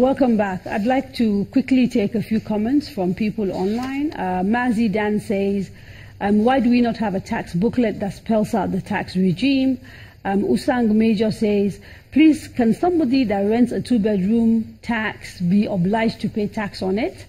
Welcome back. I'd like to quickly take a few comments from people online. Mazi Dan says, why do we not have a tax booklet that spells out the tax regime? Usang Major says, please, can somebody that rents a 2-bedroom tax be obliged to pay tax on it?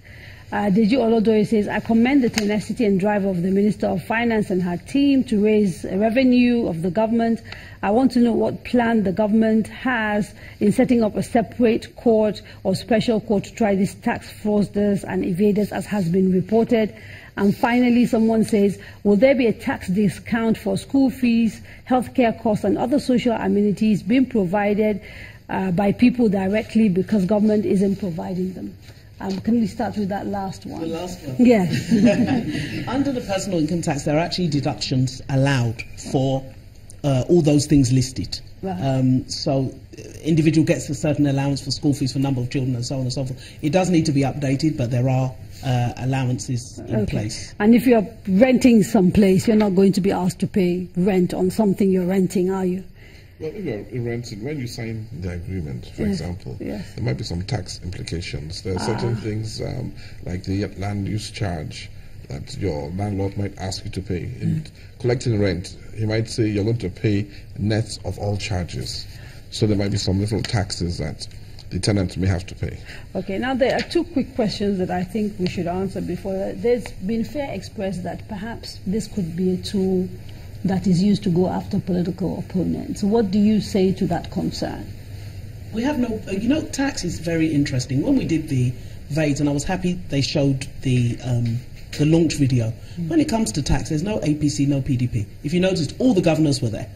Deji Olodore says, I commend the tenacity and drive of the Minister of Finance and her team to raise revenue of the government. I want to know what plan the government has in setting up a separate court or special court to try these tax fraudsters and evaders, as has been reported. And finally, someone says, will there be a tax discount for school fees, healthcare costs, and other social amenities being provided by people directly because government isn't providing them? Can we start with that last one? The last one? Yes. Under the personal income tax, there are actually deductions allowed for all those things listed. Right. So individual gets a certain allowance for school fees for number of children and so on and so forth. It does need to be updated, but there are allowances in place. And if you're renting someplace, you're not going to be asked to pay rent on something you're renting, are you? Well, if you're renting, when you sign the agreement, for example, there might be some tax implications. There are certain things like the land use charge that your landlord might ask you to pay. In collecting rent, he might say you're going to pay net of all charges. So there might be some little taxes that the tenant may have to pay. Okay, now there are two quick questions that I think we should answer before. There's been fear expressed that perhaps this could be a tool that is used to go after political opponents. What do you say to that concern? We have no, tax is very interesting. When we did the VAIDS, and I was happy they showed the launch video. When it comes to tax, there's no APC, no PDP. If you noticed, all the governors were there,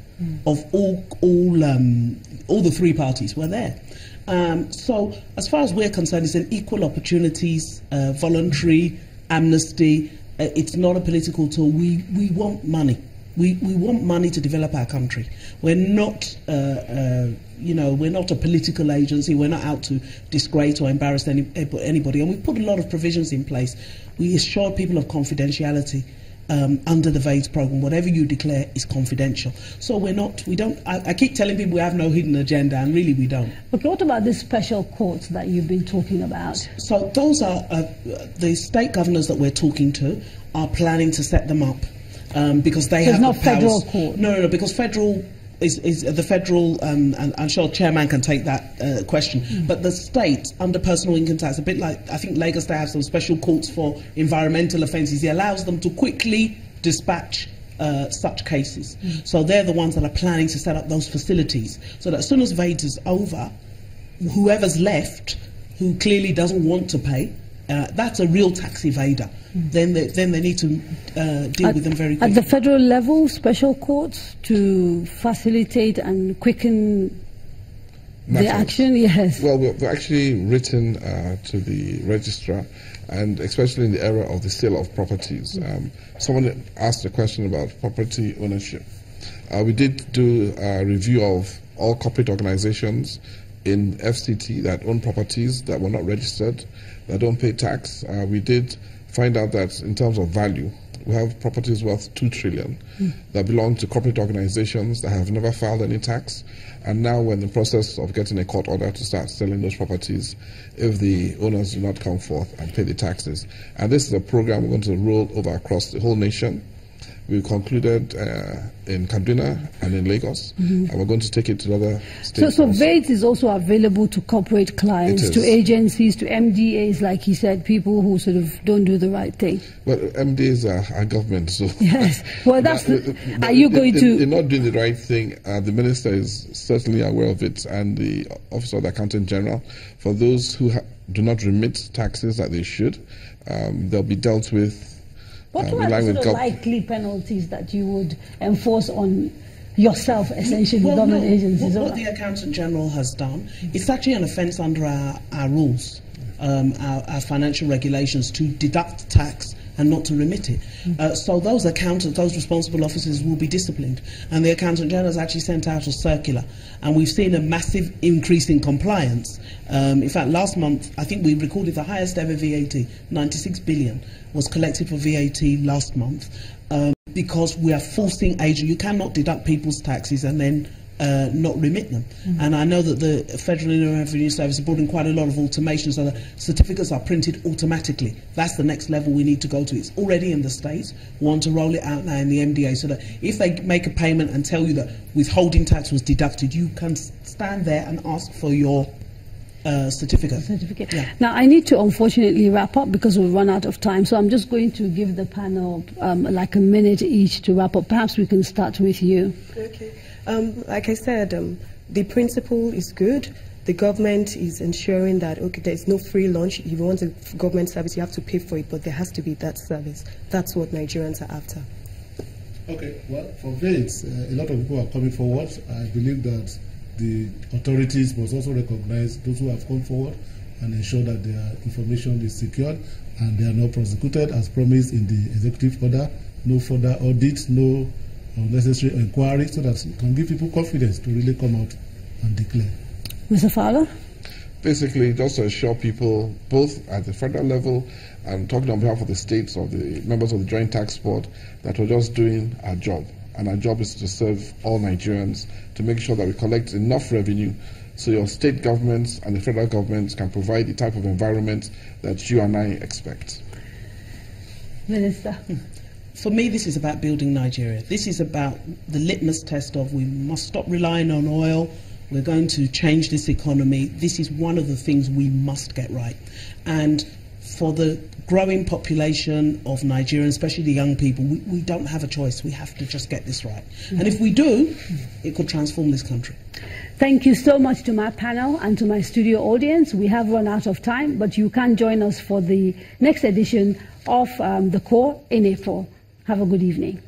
of all the three parties were there. So as far as we're concerned, it's an equal opportunities, voluntary amnesty. It's not a political tool. We want money. We want money to develop our country. We're not, we're not a political agency. We're not out to disgrace or embarrass anybody. And we put a lot of provisions in place. We assure people of confidentiality under the VAIDS program. Whatever you declare is confidential. So I keep telling people we have no hidden agenda, and really we don't. Okay, what about this special courts that you've been talking about? So those are the state governors that we're talking to are planning to set them up. Because they have not the powers. Federal court. No, because federal is the federal, and I'm sure chairman can take that question. But the state under personal income tax, a bit like I think Lagos, they have some special courts for environmental offences. It allows them to quickly dispatch such cases. So they're the ones that are planning to set up those facilities, so that as soon as VAIDS is over, whoever's left who clearly doesn't want to pay, that's a real tax evader. Then they need to deal with them very quickly. At the federal level, special courts to facilitate and quicken the action? Yes. Well, we've actually written to the registrar, and especially in the area of the sale of properties. Someone asked a question about property ownership. We did do a review of all corporate organizations in FCT that own properties that were not registered, that don't pay tax. We did find out that in terms of value, we have properties worth 2 trillion that belong to corporate organizations that have never filed any tax, and now we're in the process of getting a court order to start selling those properties if the owners do not come forth and pay the taxes. And this is a program we're going to roll over across the whole nation. We concluded in Kaduna and in Lagos, and we're going to take it to other states. So VAIDS is also available to corporate clients, to agencies, to MDAs, like he said, people who sort of don't do the right thing. Well, MDAs are government, so yes. Well, that's. Are you going to? They're not doing the right thing. The minister is certainly aware of it, and the Office of the Accountant General. For those who do not remit taxes that they should, they'll be dealt with. What are the sort of likely penalties that you would enforce on yourself, essentially, government agencies? What the Accountant General has done, it's actually an offence under our rules, our financial regulations, to deduct tax and not to remit it. So those accountants, those responsible officers will be disciplined. And the Accountant General has actually sent out a circular. And we've seen a massive increase in compliance. In fact, last month, I think we recorded the highest ever VAT, 96 billion was collected for VAT last month. Because we are forcing agents, you cannot deduct people's taxes and then not remit them. And I know that the Federal Inland Revenue Service has brought in quite a lot of automation, so the certificates are printed automatically. That's the next level we need to go to. It's already in the States. We want to roll it out now in the MDA, so that if they make a payment and tell you that withholding tax was deducted, you can stand there and ask for your certificate. Yeah. Now, I need to unfortunately wrap up because we've run out of time, so I'm just going to give the panel like a minute each to wrap up. Perhaps we can start with you. Okay. Like I said, the principle is good. The government is ensuring that, okay, there's no free lunch. If you want a government service, you have to pay for it, but there has to be that service. That's what Nigerians are after. Okay, well, for VAIDS, a lot of people are coming forward. I believe that the authorities must also recognize those who have come forward and ensure that their information is secured and they are not prosecuted as promised in the executive order. No further audit, no unnecessary inquiry, so that it can give people confidence to really come out and declare. Mr. Fowler? Basically, just to assure people, both at the federal level and talking on behalf of the states or the members of the Joint Tax Board, that we're just doing our job. And our job is to serve all Nigerians, to make sure that we collect enough revenue so your state governments and the federal governments can provide the type of environment that you and I expect. Minister? For me, this is about building Nigeria. This is about the litmus test of we must stop relying on oil. We're going to change this economy. This is one of the things we must get right. And for the growing population of Nigerians, especially the young people, we don't have a choice. We have to just get this right. And if we do, it could transform this country. Thank you so much to my panel and to my studio audience. We have run out of time, but you can join us for the next edition of The Core in April. Have a good evening.